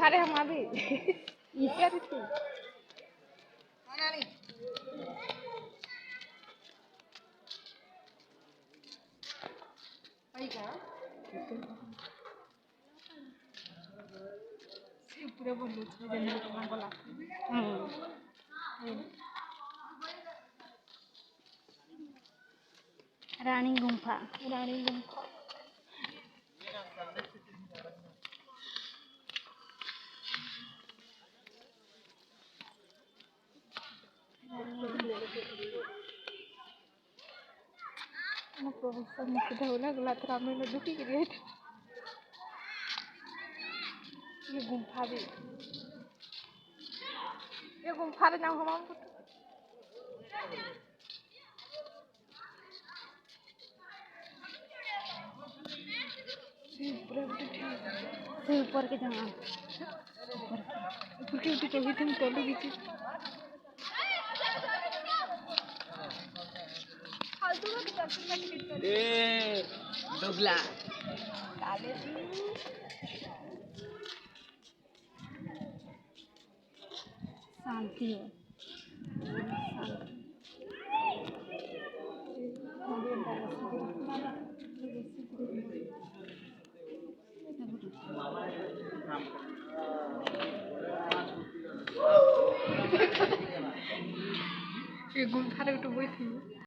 गुम्फारे हम अभी इसे रहती पूरे बोलू जन्नत का बोला रानी गुम्फा प्रोफेसर मुझे धोला गला तो राम ने दुखी कर दिया ये गुम्फा भी ये गुम्फा रे नाम हम ऊपर के जहाँ ऊपर के उठी कभी तुम तोलू भी दोगला शांति है ये गुम्फा रे तो वही थी